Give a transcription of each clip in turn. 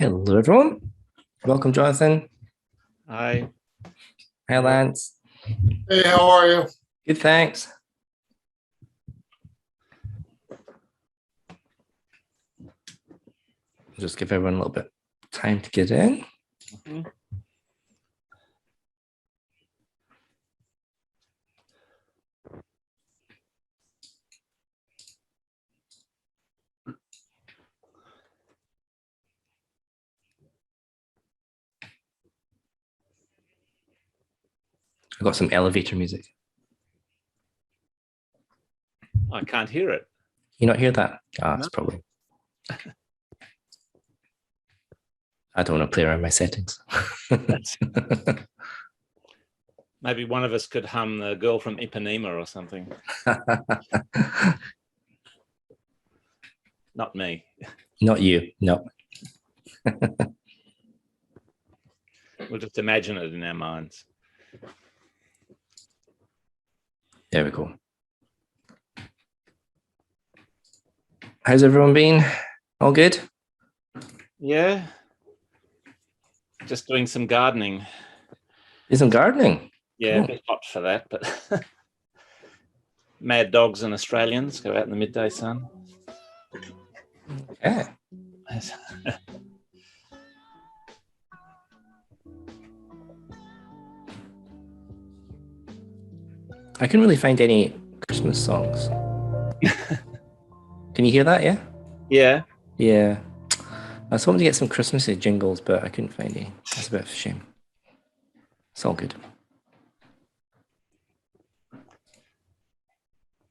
Hello, everyone. Welcome, Jonathan. Hi. Hi, Lance. Hey, how are you? Good, thanks. Just give everyone a little bit of time to get in. I've got some elevator music. I can't hear it. You not hear that? Ah, it's No. probably. I don't want to play around my settings. Maybe one of us could hum The Girl from Ipanema or something. Not me. Not you, no. We'll just imagine it in our minds. There we go. How's everyone been? All good? Yeah. Just doing some gardening. Do some gardening? Yeah, Cool. a bit hot for that, but mad dogs and Australians go out in the midday sun. Yeah. I couldn't really find any Christmas songs. Can you hear that? Yeah. Yeah. Yeah. I was hoping to get some Christmassy jingles, but I couldn't find any. That's a bit of a shame. It's all good.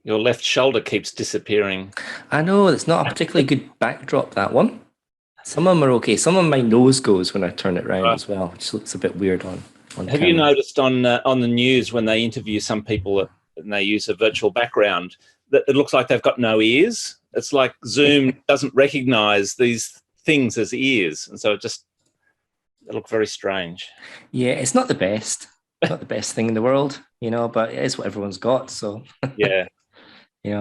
Your left shoulder keeps disappearing. I know it's not a particularly good backdrop, that one. Some of them are okay. Some of my nose goes when I turn it around as well, which looks a bit weird on Have camera. you noticed on the news when they interview some people and they use a virtual background that it looks like they've got no ears? It's like Zoom doesn't recognize these things as ears, and so it looks very strange. Yeah, it's not the best. Not the best thing in the world, but it is what everyone's got. So Yeah.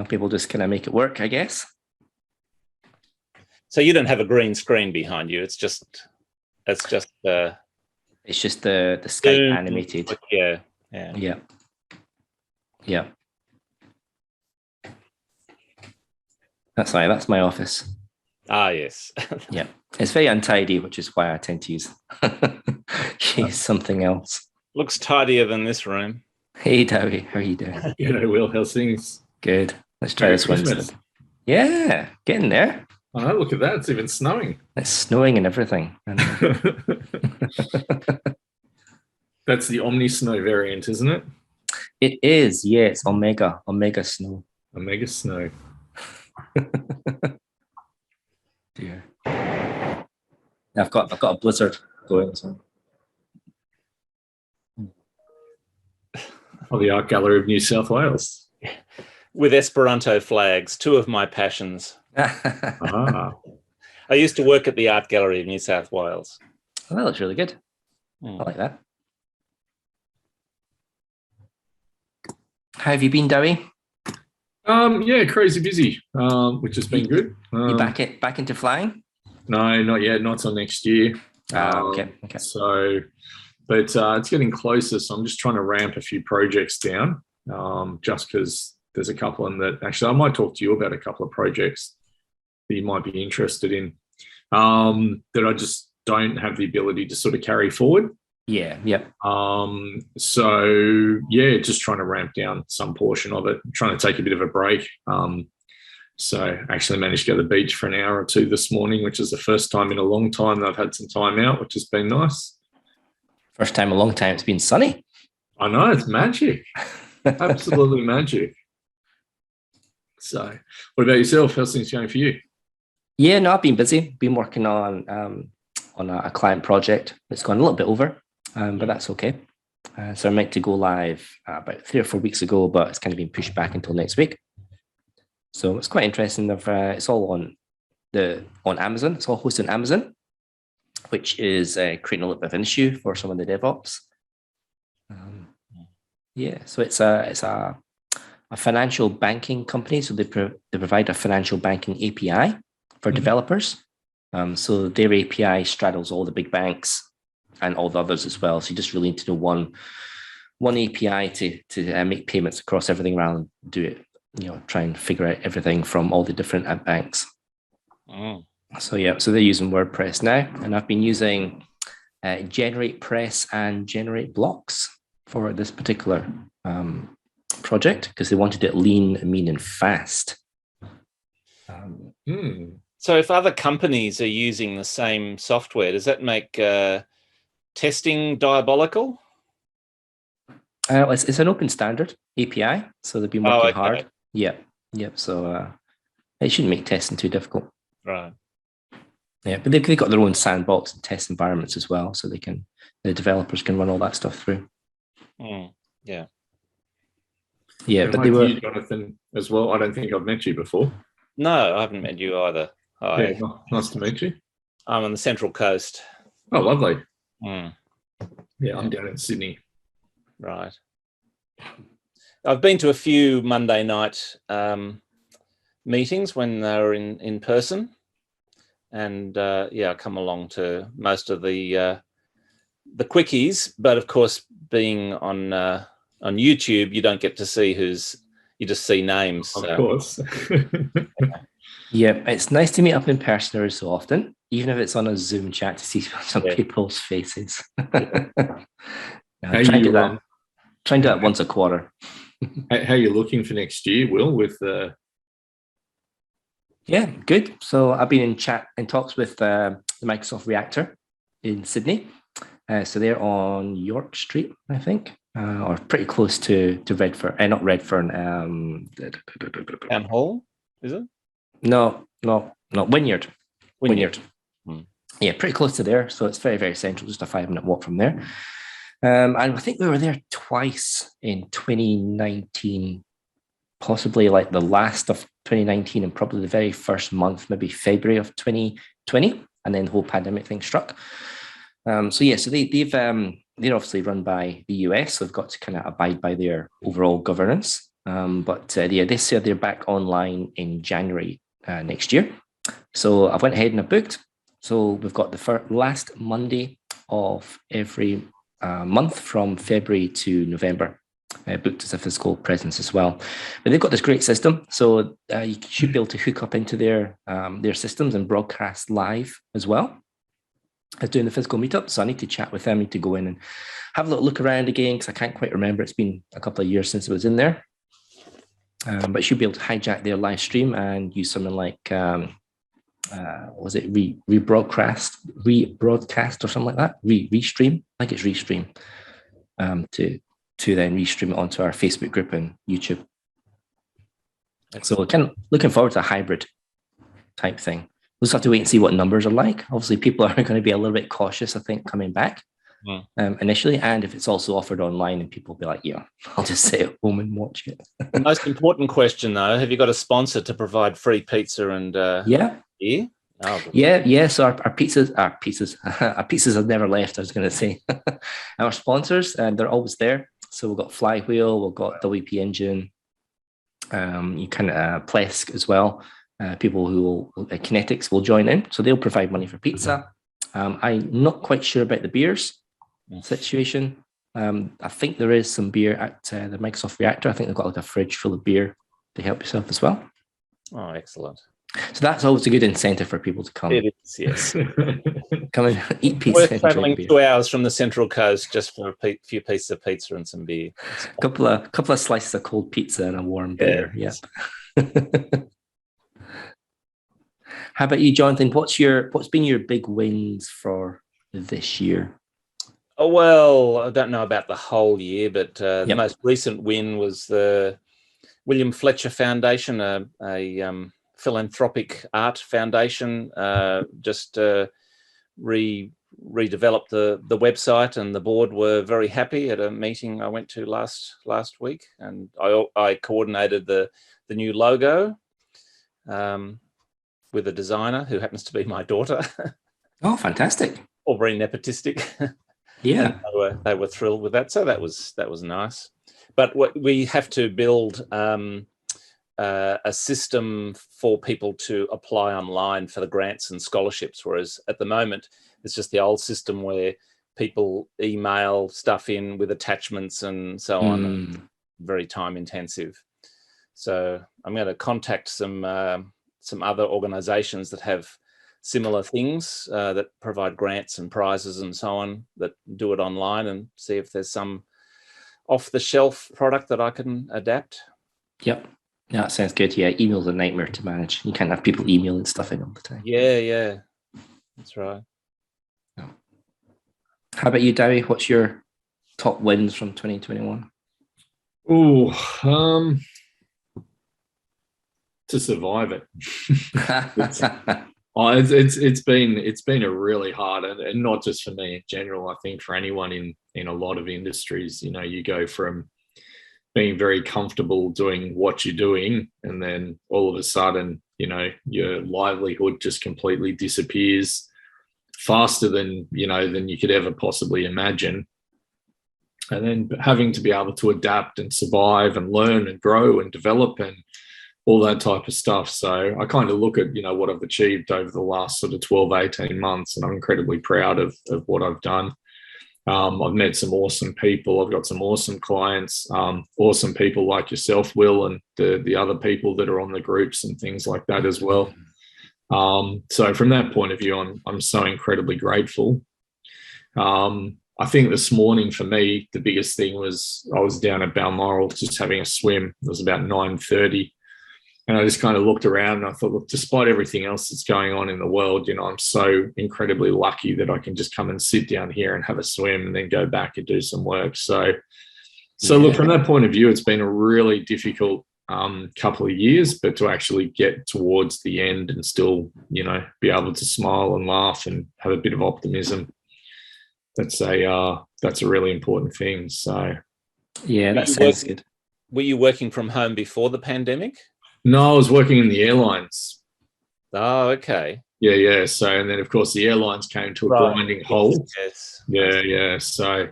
People just kind of make it work, I guess. So you don't have a green screen behind you. It's just It's just the Skype Zoom animated. Yeah. That's my office. Ah, yes. Yeah, it's very untidy, which is why I tend to use something else. Looks tidier than this room. Hey, Dowie, how are you doing? Will, how's things? Good. Let's try this one instead. Yeah, getting there. Oh, look at that. It's even snowing. It's snowing and everything. That's the Omni Snow variant, isn't it? It is, yeah. It's Omega Snow. Omega Snow. Yeah. I've got a blizzard going. So. Oh, the Art Gallery of New South Wales. With Esperanto flags, two of my passions. Ah. I used to work at the Art Gallery of New South Wales. Well, that looks really good. I like that. How have you been, Dowie? Yeah, crazy busy, which has been good. You back into flying? No, not yet. Not till next year. Okay. So, but it's getting closer. So I'm just trying to ramp a few projects down, just because there's a couple of them that actually I might talk to you about a couple of projects that you might be interested in, that I just don't have the ability to sort of carry forward. Yeah. So yeah, just trying to ramp down some portion of it, trying to take a bit of a break. So I actually managed to go to the beach for an hour or two this morning, which is the first time in a long time that I've had some time out, which has been nice. First time in a long time it's been sunny. I know, it's magic. Absolutely magic. So what about yourself? How's things going for you? Yeah, no, I've been busy. Been working on a client project that's gone a little bit over, but that's okay. So I meant to go live about 3 or 4 weeks ago, but it's kind of been pushed back until next week. So it's quite interesting. It's all on Amazon. It's all hosted on Amazon, which is creating a little bit of an issue for some of the DevOps. So it's a financial banking company. So they provide a financial banking API for developers. So their API straddles all the big banks and all the others as well. So you just really need to know one API to make payments across everything rather than do it, try and figure out everything from all the different banks. So yeah, so they're using WordPress now, and I've been using GeneratePress and GenerateBlocks for this particular project because they wanted it lean, mean, and fast. So if other companies are using the same software, does that make testing diabolical? It's an open standard API, so they've been working hard. Yeah. So it shouldn't make testing too difficult. Right. Yeah, but they've got their own sandbox and test environments as well, so the developers can run all that stuff through. Yeah, but they were you, Jonathan, as well. I don't think I've met you before. No, I haven't met you either. Hi. Yeah, nice to meet you. I'm on the Central Coast. Oh, lovely. Yeah, I'm down in Sydney. Right. I've been to a few Monday night meetings when they're in person, and I come along to most of the quickies. But of course, being on YouTube, you don't get to see you just see names. Of course. Yeah, it's nice to meet up in person every so often, even if it's on a Zoom chat to see some people's faces. Try and do that once a quarter. How are you looking for next year, Will? With Yeah, good. So I've been in talks with the Microsoft Reactor in Sydney. So they're on York Street, I think, or pretty close to Redfern. Not Redfern. Town Hall, is it? No, Wynyard. Wynyard. Hmm. Yeah, pretty close to there. So it's very, very central, just a 5-minute walk from there. And I think we were there twice in 2019, possibly like the last of 2019 and probably the very first month, maybe February of 2020, and then the whole pandemic thing struck. So they're obviously run by the US, so they've got to kind of abide by their overall governance. But they said they're back online in January next year. So I went ahead and I booked. So we've got the last Monday of every month from February to November, booked as a physical presence as well. But they've got this great system, so you should be able to hook up into their systems and broadcast live as well as doing the physical meetup. So I need to chat with them, I need to go in and have a little look around again because I can't quite remember. It's been a couple of years since I was in there. But you should be able to hijack their live stream and use something like was it rebroadcast or something like that? Restream. I think it's Restream. To then restream it onto our Facebook group and YouTube. So kind of looking forward to a hybrid type thing. We'll just have to wait and see what numbers are like. Obviously, people are going to be a little bit cautious, I think, coming back initially. And if it's also offered online, and people will be like, yeah, I'll just sit at home and watch it. The most important question, though, have you got a sponsor to provide free pizza and beer? Oh, yeah. So our pizzas have never left. I was going to say our sponsors, and they're always there. So we've got Flywheel, we've got WP Engine, you kind of Plesk as well. People who will Kinetics will join in, so they'll provide money for pizza. I'm not quite sure about the beers situation. I think there is some beer at the Microsoft Reactor. I think they've got like a fridge full of beer to help yourself as well. Oh, excellent. So that's always a good incentive for people to come. It is, yes. Come and eat pizza. We're traveling 2 hours from the Central Coast just for a few pieces of pizza and some beer. A couple of slices of cold pizza and a warm beer. Yeah. How about you, Jonathan? What's been your big wins for this year? Oh, well, I don't know about the whole year, but the most recent win was the William Fletcher Foundation, a philanthropic art foundation, just redeveloped the website, and the board were very happy at a meeting I went to last week, and I coordinated the new logo with a designer who happens to be my daughter. Oh, fantastic! All very nepotistic. Yeah, they were thrilled with that, so that was nice. But what we have to build a system for people to apply online for the grants and scholarships, whereas at the moment it's just the old system where people email stuff in with attachments and so on. Very time intensive. So I'm going to contact some other organizations that have similar things that provide grants and prizes and so on, that do it online, and see if there's some off-the-shelf product that I can adapt. Yep. Yeah, that sounds good. Yeah, email's a nightmare to manage. You can't have people emailing stuff in all the time. Yeah. That's right. How about you, Dowie? What's your top wins from 2021? Oh, to survive it. It's been a really hard, and not just for me in general. I think for anyone in a lot of industries, you go from being very comfortable doing what you're doing, and then all of a sudden, your livelihood just completely disappears faster than you could ever possibly imagine. And then having to be able to adapt and survive and learn and grow and develop and all that type of stuff. So I kind of look at, what I've achieved over the last sort of 12, 18 months, and I'm incredibly proud of what I've done. I've met some awesome people. I've got some awesome clients, awesome people like yourself, Will, and the other people that are on the groups and things like that as well. So from that point of view, I'm so incredibly grateful. I think this morning for me, the biggest thing was I was down at Balmoral just having a swim. It was about 9:30. And I just kind of looked around and I thought, look, despite everything else that's going on in the world, I'm so incredibly lucky that I can just come and sit down here and have a swim and then go back and do some work. So look, from that point of view, it's been a really difficult couple of years, but to actually get towards the end and still, be able to smile and laugh and have a bit of optimism, that's a really important thing. So yeah, that sounds good. Were you working from home before the pandemic? No, I was working in the airlines. Oh, okay. Yeah. So, and then of course the airlines came to a grinding halt. Yes. Yeah. So,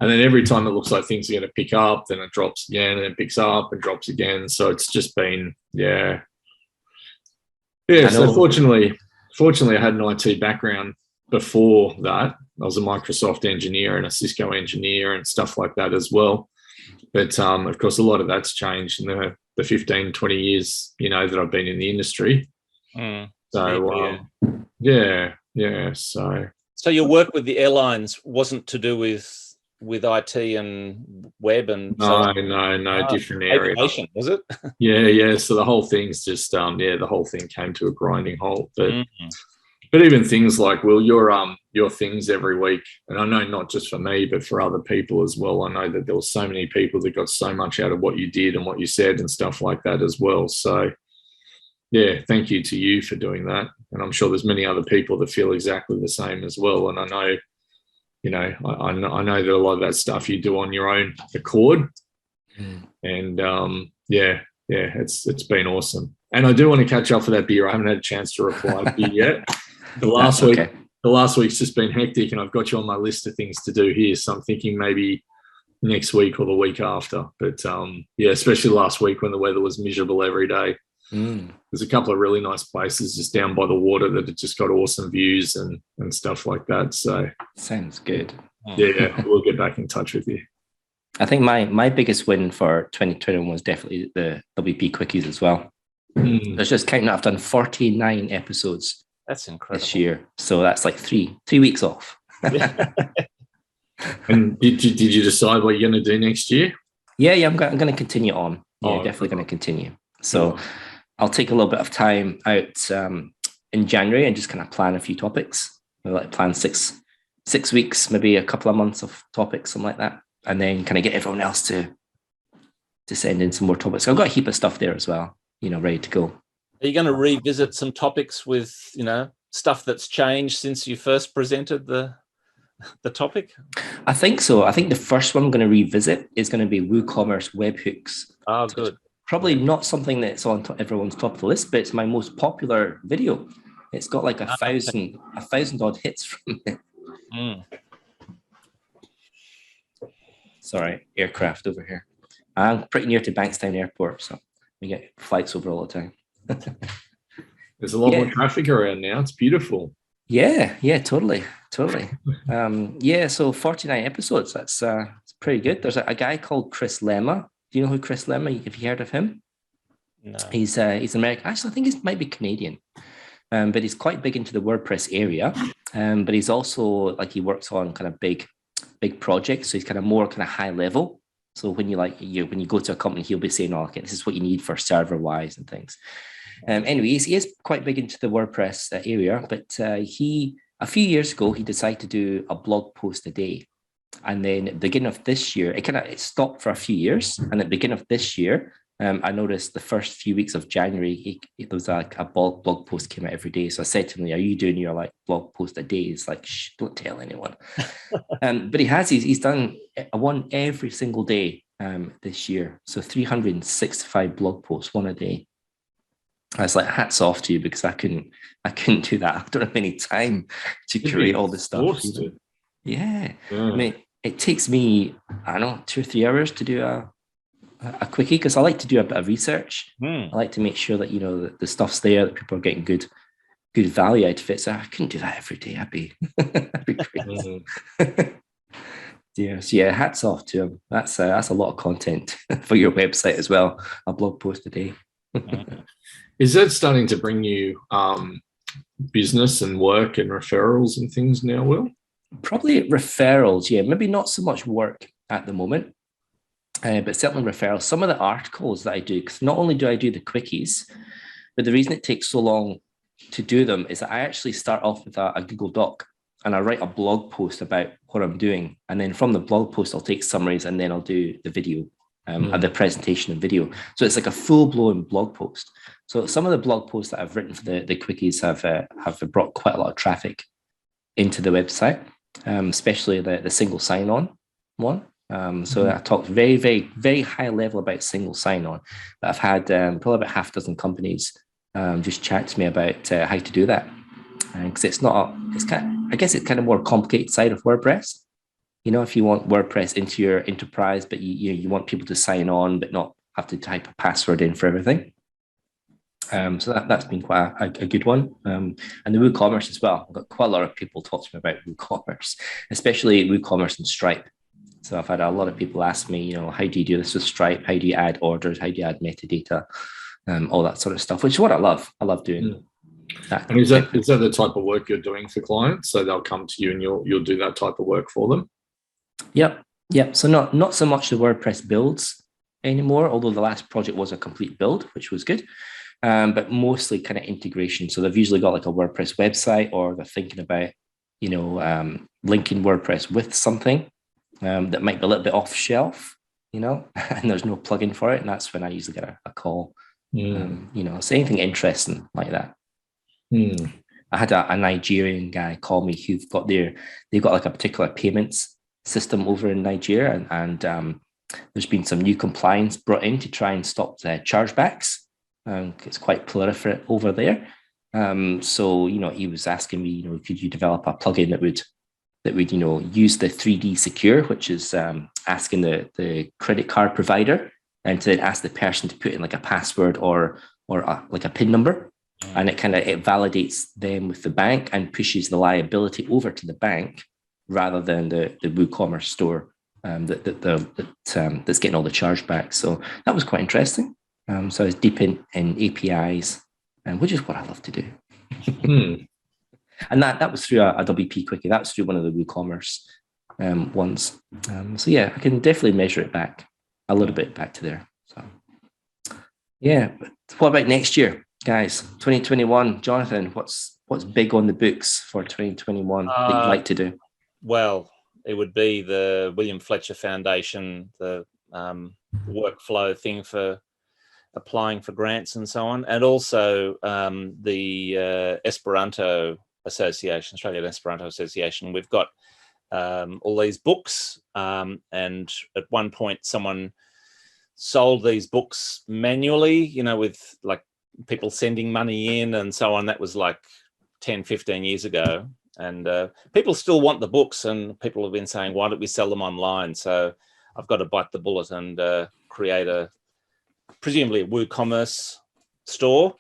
and then every time it looks like things are going to pick up, then it drops again, and then picks up and drops again. So it's just been, yeah. So fortunately, I had an IT background before that. I was a Microsoft engineer and a Cisco engineer and stuff like that as well. But of course, a lot of that's changed in the 15, 20 years, that I've been in the industry. So, yeah. So your work with the airlines wasn't to do with IT and web and no, different area. Aviation, was it? Yeah. So the whole thing's just, the whole thing came to a grinding halt. But even things like, Will, your things every week, and I know not just for me, but for other people as well. I know that there were so many people that got so much out of what you did and what you said and stuff like that as well. So, yeah, thank you to you for doing that. And I'm sure there's many other people that feel exactly the same as well. And I know, I know that a lot of that stuff you do on your own accord. And it's been awesome. And I do want to catch up for that beer. I haven't had a chance to reply to you yet. The last week's just been hectic, and I've got you on my list of things to do here. So I'm thinking maybe next week or the week after. But especially last week when the weather was miserable every day. There's a couple of really nice places just down by the water that have just got awesome views and stuff like that. So sounds good. Yeah, we'll get back in touch with you. I think my biggest win for 2021 was definitely the WPQuickies as well. I was just counting. I've done 49 episodes. That's incredible this year. So that's like three weeks off. And did you decide what you're going to do next year? Yeah. I'm going to continue on. Yeah, definitely going to continue. So I'll take a little bit of time out in January and just kind of plan a few topics. Like plan six weeks, maybe a couple of months of topics, something like that, and then kind of get everyone else to send in some more topics. I've got a heap of stuff there as well, ready to go. Are you going to revisit some topics with, stuff that's changed since you first presented the topic? I think so. I think the first one I'm going to revisit is going to be WooCommerce webhooks. Oh, so good. Probably not something that's on everyone's top of the list, but it's my most popular video. It's got like 1,000 odd hits from it. Sorry, aircraft over here. I'm pretty near to Bankstown Airport, so We get flights over all the time. There's a lot Yeah. more traffic around now. It's beautiful. Yeah, totally. Yeah, so 49 episodes. That's it's pretty good. There's a guy called Chris Lemma. Do you know who Chris Lemma? Have you heard of him? No. He's American. Actually, I think he might be Canadian. But he's quite big into the WordPress area. But he's also he works on kind of big projects. So he's kind of more kind of high level. So when when you go to a company, he'll be saying, "Oh, okay, this is what you need for server wise and things." Anyways, he is quite big into the WordPress area. But a few years ago, he decided to do a blog post a day. And then at the beginning of this year, it stopped for a few years. And at the beginning of this year, I noticed the first few weeks of January, there was a blog post came out every day. So I said to him, "Are you doing your blog post a day?" He's like, "Shh, don't tell anyone." But he's done one every single day this year. So 365 blog posts, one a day. I was like, hats off to you, because I couldn't do that. I don't have any time to create all this stuff. Yeah. I mean, it takes me, I don't know, 2 or 3 hours to do a quickie, because I like to do a bit of research. I like to make sure that the stuff's there, that people are getting good value out of it. So I couldn't do that every day. I'd be crazy. Yeah. So yeah, hats off to him. That's a lot of content for your website as well. A blog post a day. Is that starting to bring you business and work and referrals and things now, Will? Probably referrals, yeah. Maybe not so much work at the moment, but certainly referrals. Some of the articles that I do, because not only do I do the quickies, but the reason it takes so long to do them is that I actually start off with a Google Doc, and I write a blog post about what I'm doing. And then from the blog post, I'll take summaries, and then I'll do the video, the presentation and video. So it's like a full-blown blog post. So some of the blog posts that I've written for the quickies have brought quite a lot of traffic into the website, especially the single sign-on one. So I talked very, very, very high level about single sign-on. But I've had probably about half a dozen companies just chat to me about how to do that. Because it's kind of more complicated side of WordPress. If you want WordPress into your enterprise, but you want people to sign on, but not have to type a password in for everything. So that's been quite a good one. And the WooCommerce as well. I've got quite a lot of people talk to me about WooCommerce, especially WooCommerce and Stripe. So I've had a lot of people ask me, how do you do this with Stripe? How do you add orders? How do you add metadata? All that sort of stuff, which is what I love. I love doing that. And is that the type of work you're doing for clients? So they'll come to you and you'll do that type of work for them? Yep. So not so much the WordPress builds anymore, although the last project was a complete build, which was good. But mostly kind of integration. So they've usually got like a WordPress website, or they're thinking about, linking WordPress with something that might be a little bit off shelf, and there's no plugin for it. And that's when I usually get a call, so anything interesting like that. I had a Nigerian guy call me they've got like a particular payments system over in Nigeria, and there's been some new compliance brought in to try and stop the chargebacks. It's quite proliferate over there. So he was asking me, could you develop a plugin that would use the 3D secure, which is asking the credit card provider and to then ask the person to put in like a password or like a PIN number, and it validates them with the bank and pushes the liability over to the bank rather than the WooCommerce store that's getting all the chargebacks. So that was quite interesting. So I was deep in APIs, which is what I love to do. And that was through a WPQuickie. That was through one of the WooCommerce ones. So yeah, I can definitely measure it back a little bit back to there. So yeah, but what about next year, guys? 2021, Jonathan, what's big on the books for 2021 that you'd like to do? Well, it would be the William Fletcher Foundation, the workflow thing for applying for grants and so on, and also the Esperanto Association, Australian Esperanto Association. We've got all these books, and at one point someone sold these books manually, with like people sending money in and so on. That was like 10, 15 years ago. And people still want the books, and people have been saying, why don't we sell them online? So I've got to bite the bullet and create a presumably a WooCommerce store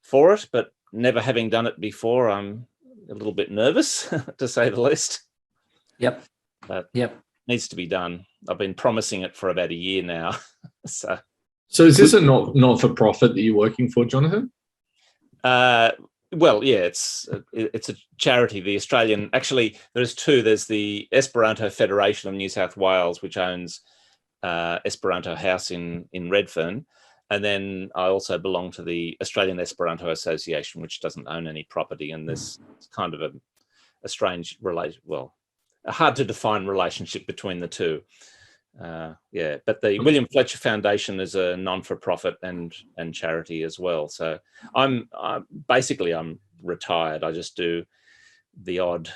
for it, but never having done it before, I'm a little bit nervous, to say the least. Yep. But Yep. needs to be done. I've been promising it for about a year now. So is this a not-for-profit that you're working for, Jonathan? Well, yeah, it's a charity. The Australian, actually, there's two. There's the Esperanto Federation of New South Wales, which owns Esperanto House in Redfern, and then I also belong to the Australian Esperanto Association, which doesn't own any property. And there's kind of a strange a hard to define relationship between the two. Yeah, but the William Fletcher Foundation is a non-for-profit and charity as well. So I'm retired. I just do the odd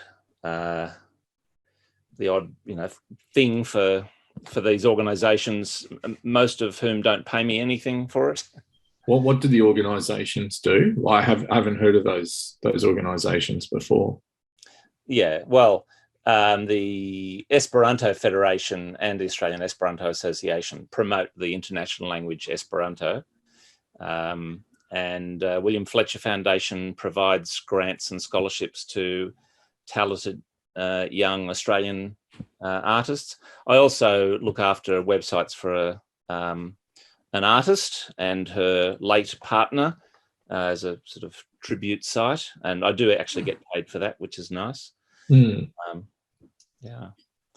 thing for these organisations, most of whom don't pay me anything for it. What do the organisations do? I haven't heard of those organisations before. Yeah, well, the Esperanto Federation and the Australian Esperanto Association promote the international language Esperanto, and William Fletcher Foundation provides grants and scholarships to talented young Australian artists. I also look after websites for an artist and her late partner as a sort of tribute site, and I do actually get paid for that, which is nice. Yeah.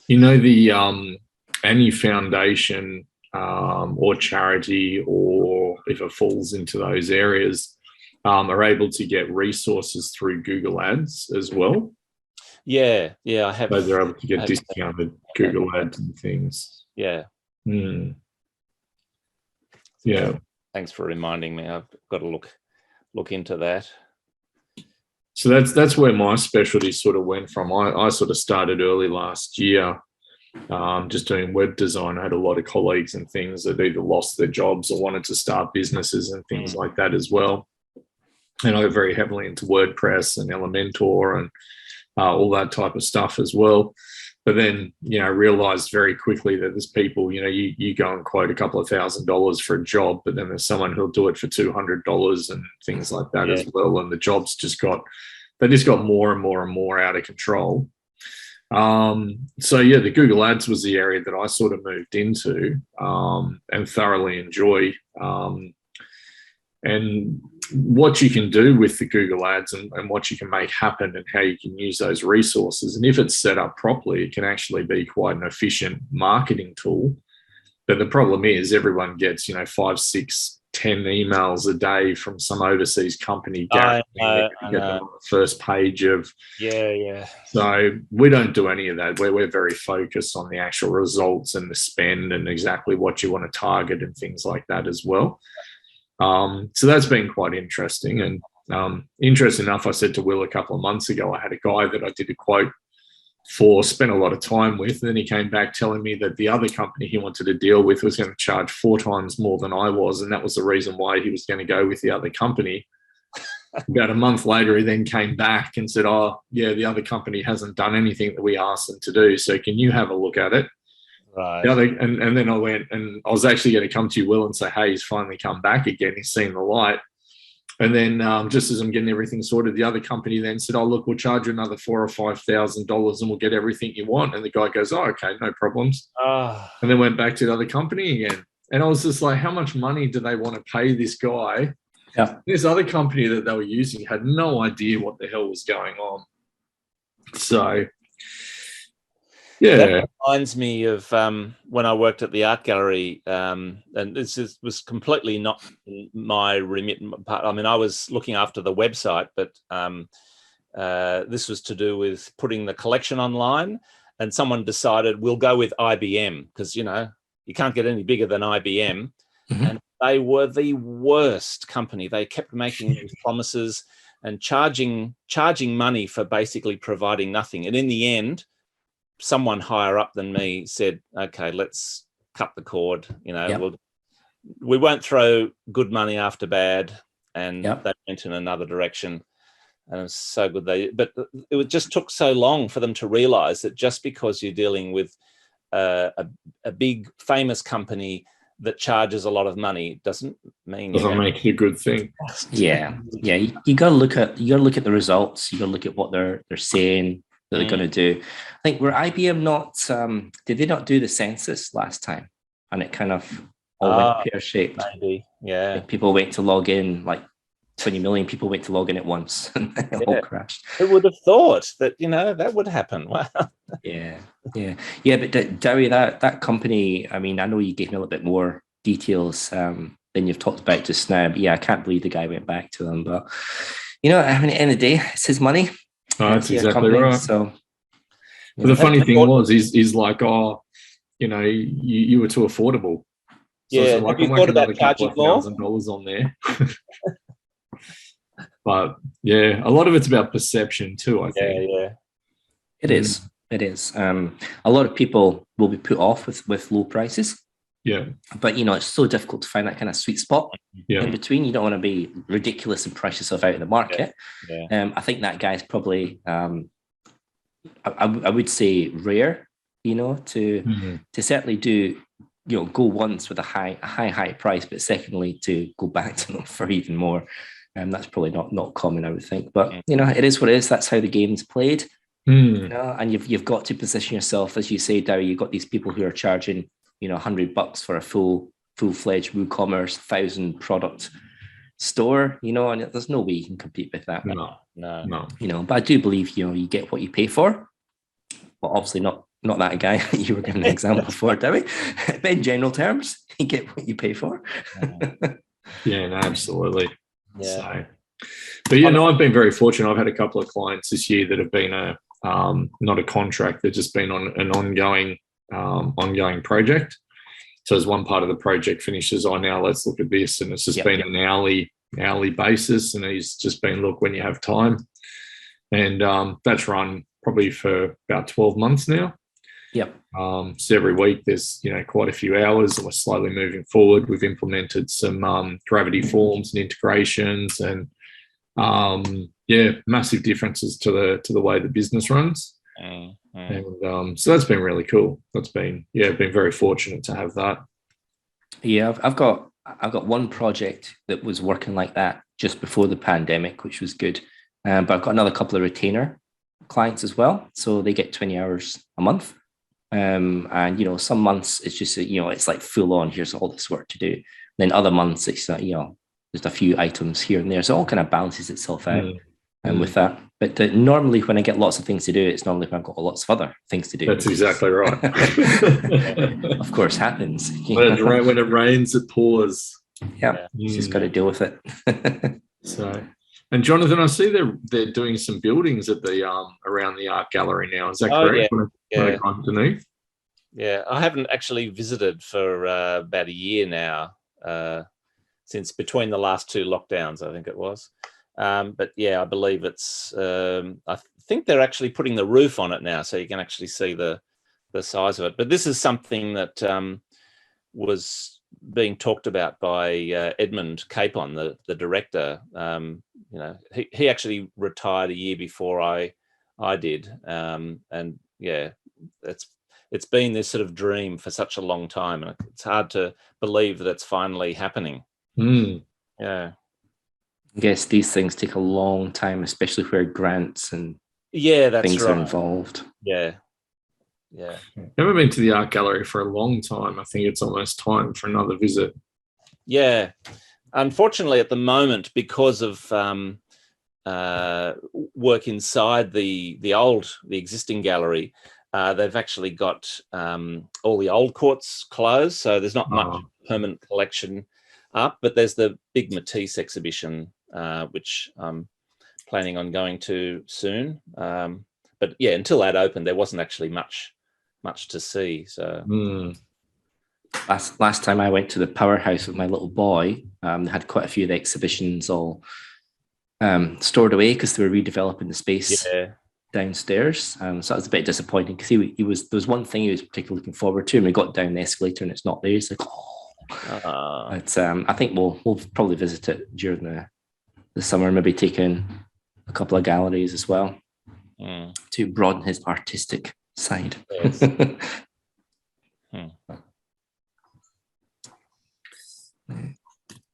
You know, the any foundation or charity, or if it falls into those areas, are able to get resources through Google Ads as well. Yeah, I have. So they're able to get discounted Google Ads and things. Yeah. Yeah. Thanks for reminding me. I've got to look into that. So that's where my specialty sort of went from. I sort of started early last year, just doing web design. I had a lot of colleagues and things that either lost their jobs or wanted to start businesses and things like that as well. And I got very heavily into WordPress and Elementor and all that type of stuff as well. But then, realized very quickly that there's people, you go and quote a couple of $1,000s for a job, but then there's someone who'll do it for $200 and things like that as well. And the jobs just got more and more and more out of control. So yeah, the Google Ads was the area that I sort of moved into and thoroughly enjoy. And what you can do with the Google Ads and what you can make happen and how you can use those resources. And if it's set up properly, it can actually be quite an efficient marketing tool. But the problem is everyone gets, 5, 6, 10 emails a day from some overseas company guaranteeing they're going to get them on the first page of. Yeah. So we don't do any of that. We're very focused on the actual results and the spend and exactly what you want to target and things like that as well. So that's been quite interesting. And interesting enough, I said to Will a couple of months ago, I had a guy that I did a quote for, spent a lot of time with. And then he came back telling me that the other company he wanted to deal with was going to charge 4 times more than I was. And that was the reason why he was going to go with the other company. About a month later, he then came back and said, oh, yeah, the other company hasn't done anything that we asked them to do. So can you have a look at it? Right. And then I went, and I was actually going to come to you, Will, and say, hey, he's finally come back again. He's seen the light. And then just as I'm getting everything sorted, the other company then said, oh, look, we'll charge you another $4,000 or $5,000 and we'll get everything you want. And the guy goes, oh, okay, no problems. And then went back to the other company again. And I was just like, how much money do they want to pay this guy? Yeah. This other company that they were using had no idea what the hell was going on. So, yeah. That reminds me of when I worked at the art gallery, and was completely not my remit part. I mean, I was looking after the website, but this was to do with putting the collection online, and someone decided we'll go with IBM because, you can't get any bigger than IBM. Mm-hmm. And they were the worst company. They kept making these promises and charging money for basically providing nothing. And in the end, someone higher up than me said, okay, let's cut the cord. We won't throw good money after bad. And they went in another direction. And it was so good. But it just took so long for them to realize that just because you're dealing with a big famous company that charges a lot of money doesn't mean Doesn't make it a good thing. Yeah. You got to look at the results. You got to look at what they're saying that they're going to do. I think were IBM not did they not do the census last time, and it kind of all went pear shaped? Maybe, yeah. People went to log in, like 20 million people went to log in at once, and it all crashed. Who would have thought that that would happen? Wow. Yeah. But Dowie, that company. I mean, I know you gave me a little bit more details than you've talked about just now. But yeah, I can't believe the guy went back to them. But I mean, at the end of the day, it's his money. Oh, that's exactly right. So, but the funny thing was, he's like, oh, you were too affordable. So yeah, like, have you thought about charging more? $1,000 on there. But yeah, a lot of it's about perception too, I think. Yeah. It is. A lot of people will be put off with low prices. Yeah. But it's so difficult to find that kind of sweet spot in between. You don't want to be ridiculous and price yourself out of the market. Yeah. I think that guy's probably I would say rare, to certainly do go once with a high price, but secondly to go back to them for even more. That's probably not common, I would think. But it is what it is. That's how the game's played. And you've got to position yourself, as you say, Dowie. You've got these people who are charging $100 for a full-fledged WooCommerce 1,000 product store, and there's no way you can compete with that. No. But I do believe you get what you pay for. Well, obviously not that guy you were giving an example for, Dowie. But in general terms, you get what you pay for. Yeah, no, absolutely. Yeah. So, but I've been very fortunate. I've had a couple of clients this year that have been not a contract, they've just been on an ongoing project. So as one part of the project finishes, now let's look at this, and it's just been an hourly basis, and he's just been, look, when you have time, and that's run probably for about 12 months now. So every week there's quite a few hours, and we're slowly moving forward. We've implemented some gravity forms and integrations, and massive differences to the way the business runs. And so that's been really cool. That's been been very fortunate to have that. I've got one project that was working like that just before the pandemic, which was good. But I've got another couple of retainer clients as well, so they get 20 hours a month. And some months it's just it's like full on, here's all this work to do. And then other months it's just a few items here and there, so it all kind of balances itself out. And with that, but normally when I get lots of things to do, it's normally when I've got lots of other things to do. That's exactly right. Of course, happens. When it rains, it pours. You just got to deal with it. So, and Jonathan, I see they're doing some buildings at the around the art gallery now. Is that correct? Underneath? Yeah, I haven't actually visited for about a year now, since between the last two lockdowns, I think it was. But yeah, I believe it's. I think they're actually putting the roof on it now, so you can actually see the size of it. But this is something that was being talked about by Edmund Capon, the director. He actually retired a year before I did, and yeah, it's been this sort of dream for such a long time, and it's hard to believe that it's finally happening. Yeah. I guess these things take a long time, especially where grants and things are involved. Yeah. Haven't been to the art gallery for a long time. I think it's almost time for another visit. Yeah. Unfortunately, at the moment, because of work inside the existing gallery, they've actually got all the old courts closed, so there's not much permanent collection up. But there's the big Matisse exhibition, which I'm planning on going to soon. But yeah, until that opened, there wasn't actually much to see. So last time I went to the Powerhouse with my little boy, they had quite a few of the exhibitions all stored away because they were redeveloping the space downstairs. So that was a bit disappointing because there was one thing he was particularly looking forward to, and we got down the escalator and it's not there. He's like, But I think we'll probably visit it during the summer, maybe take in a couple of galleries as well to broaden his artistic side. Yes.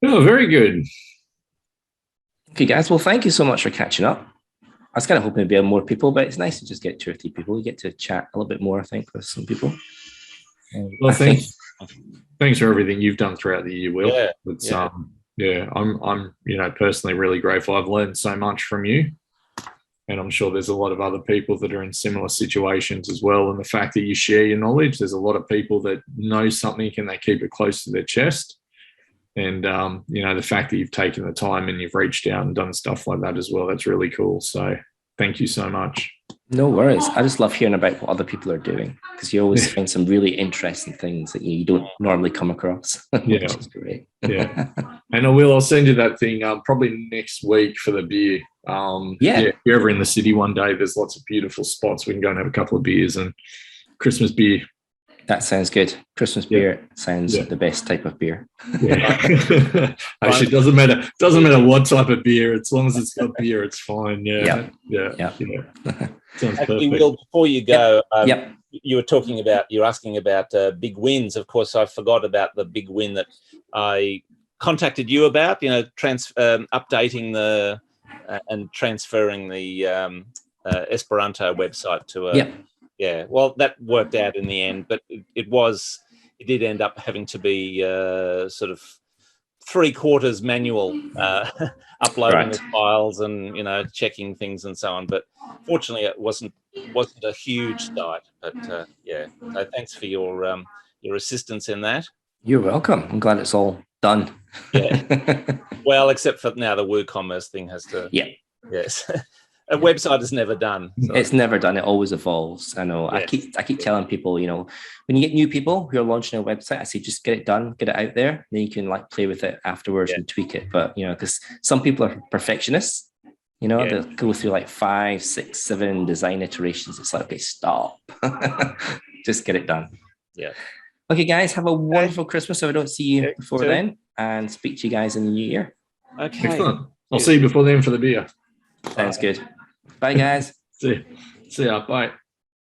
Oh, very good. Okay, guys. Well, thank you so much for catching up. I was kind of hoping to be more people, but it's nice to just get 2 or 3 people. You get to chat a little bit more, I think, with some people. Well, thanks for everything you've done throughout the year, Will. Yeah, It's yeah. I'm personally really grateful. I've learned so much from you, and I'm sure there's a lot of other people that are in similar situations as well. And the fact that you share your knowledge, there's a lot of people that know something and they keep it close to their chest. And the fact that you've taken the time and you've reached out and done stuff like that as well, that's really cool. So thank you so much. No worries. I just love hearing about what other people are doing, because you always find some really interesting things that you don't normally come across, which is great. Yeah. And I'll send you that thing probably next week for the beer. If you're ever in the city one day, there's lots of beautiful spots. We can go and have a couple of beers and Christmas beer. That sounds good. Christmas beer sounds the best type of beer. Yeah. Actually, it doesn't matter. It doesn't matter what type of beer. As long as it's got beer, it's fine. Yeah. Sounds Actually, perfect. Will, before you go, you were you're asking about big wins. Of course, I forgot about the big win that I contacted you about. Updating and transferring the Esperanto website to a. Yeah, well, that worked out in the end, but it did end up having to be sort of 3/4 manual, uploading the files and checking things and so on. But fortunately, it wasn't a huge site. But so thanks for your assistance in that. You're welcome. I'm glad it's all done. Yeah. Well, except for now, the WooCommerce thing has to. Yeah. Yes. A website is never done. So. It's never done. It always evolves. I know. Yes. I keep telling people, when you get new people who are launching a website, I say just get it done, get it out there, then you can play with it afterwards and tweak it. But because some people are perfectionists, they'll go through 5, 6, 7 design iterations. It's like, okay, stop. Just get it done. Yeah. Okay, guys, have a wonderful Christmas if I don't see you before then, and speak to you guys in the new year. Okay. Excellent. I'll see you before then for the beer. Sounds good. Bye, guys. See ya. Bye.